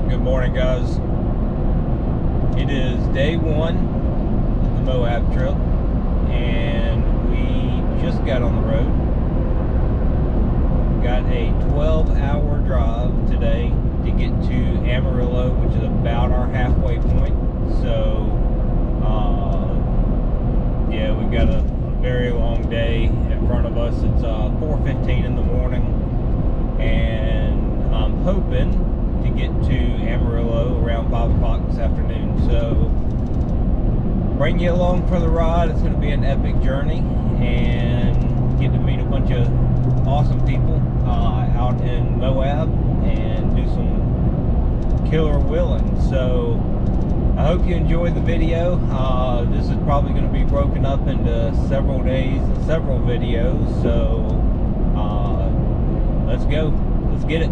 Good morning, guys. It is day one of the Moab trip, and we just got on the road. Got a 12-hour drive today to get to Amarillo, which is about our halfway point. So, yeah, we've got a very long day in front of us. It's 4:15 in the morning, and I'm hoping to get to Amarillo around 5 o'clock this afternoon. So bring you along for the ride. It's going to be an epic journey and get to meet a bunch of awesome people out in Moab and do some killer wheeling. So I hope you enjoyed the video. This is probably going to be broken up into several days and several videos. So let's go. Let's get it.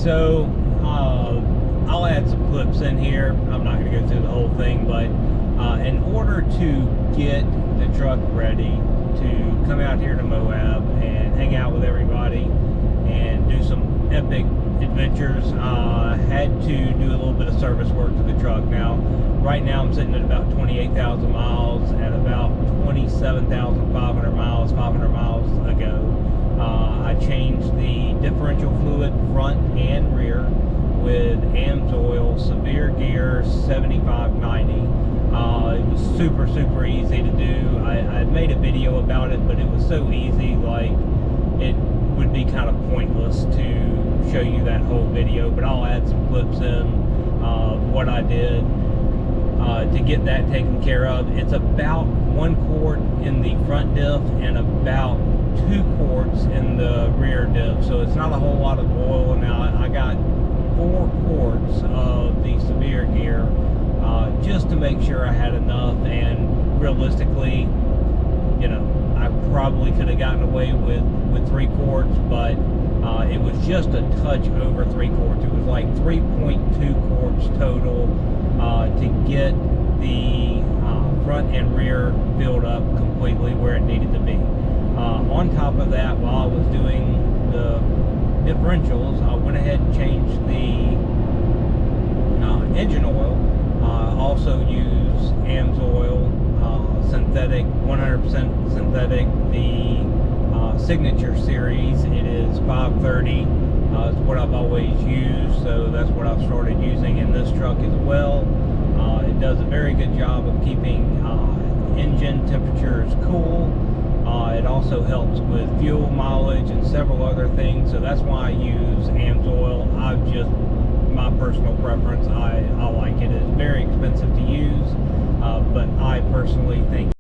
So I'll add some clips in here. I'm not going to go through the whole thing, but in order to get the truck ready to come out here to Moab and hang out with everybody and do some epic adventures, I had to do a little bit of service work to the truck. Now, right now I'm sitting at about 28,000 miles and about 27,500 miles, 500 miles ago. I changed the differential fluid front and rear with AMSOIL severe gear 7590. It was super easy to do. I made a video about it, but it was so easy, like it would be kind of pointless to show you that whole video, but I'll add some clips in of what I did to get that taken care of. It's about 1 quart in the front diff and about 2 quarts in the rear diff, so it's not a whole lot of oil. Now I got 4 quarts of the severe gear just to make sure I had enough, and realistically, you know, I probably could have gotten away with 3 quarts, but it was just a touch over 3 quarts. It was like 3.2 quarts total to get the front and rear filled up completely where it needed to be. On top of that, while I was doing the differentials, I went ahead and changed the engine oil. Also use AMSOIL synthetic, 100% synthetic. The signature series, it is 530. It's what I've always used, so that's what I've started using in this truck as well. It does a very good job of keeping engine temperatures cool. It also helps with fuel mileage and several other things, so that's why I use AMSOIL. My personal preference, I like it. It's very expensive to use, but I personally think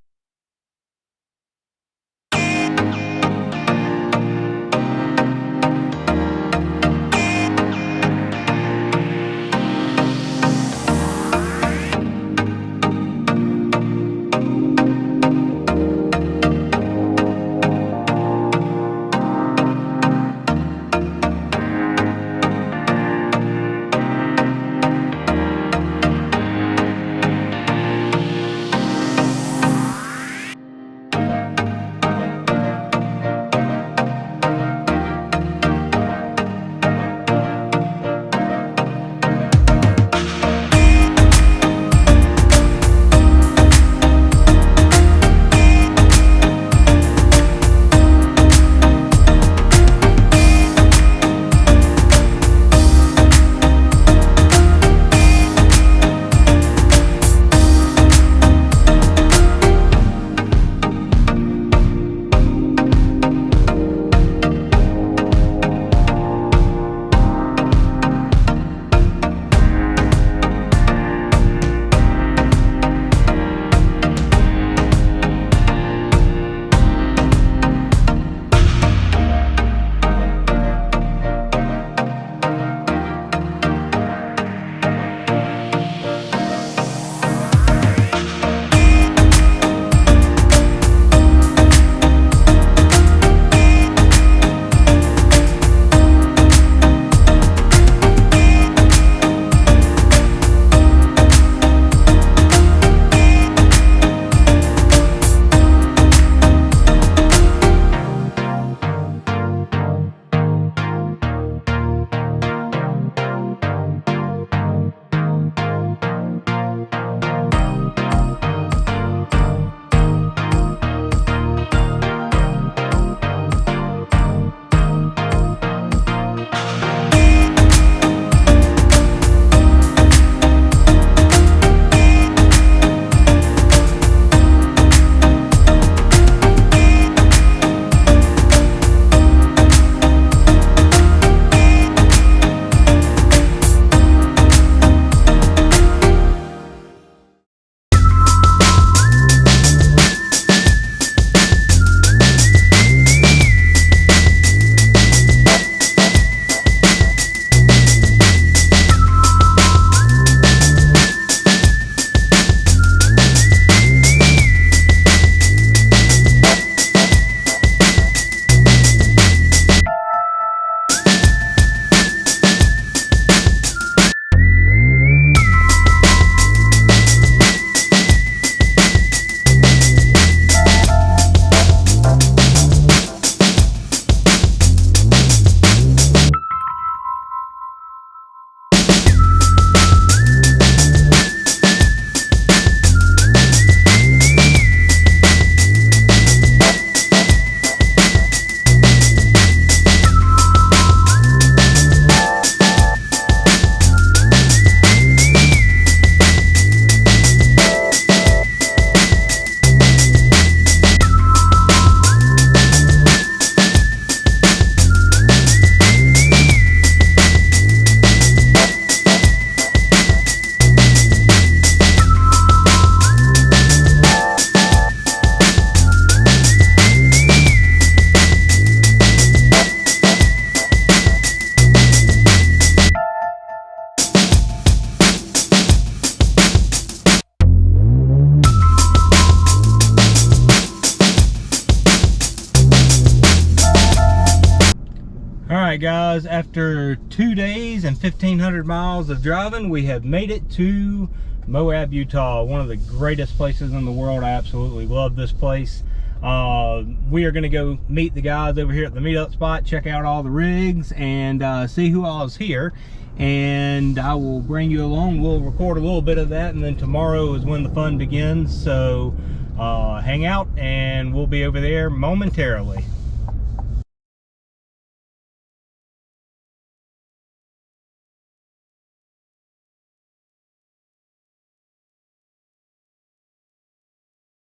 right, guys, after 2 days and 1,500 miles of driving, we have made it to Moab, Utah. One of the greatest places in the world. I absolutely love this place. We are going to go meet the guys over here at the meetup spot, check out all the rigs, and see who all is here. And I will bring you along. We'll record a little bit of that, and then tomorrow is when the fun begins. So hang out, and we'll be over there momentarily.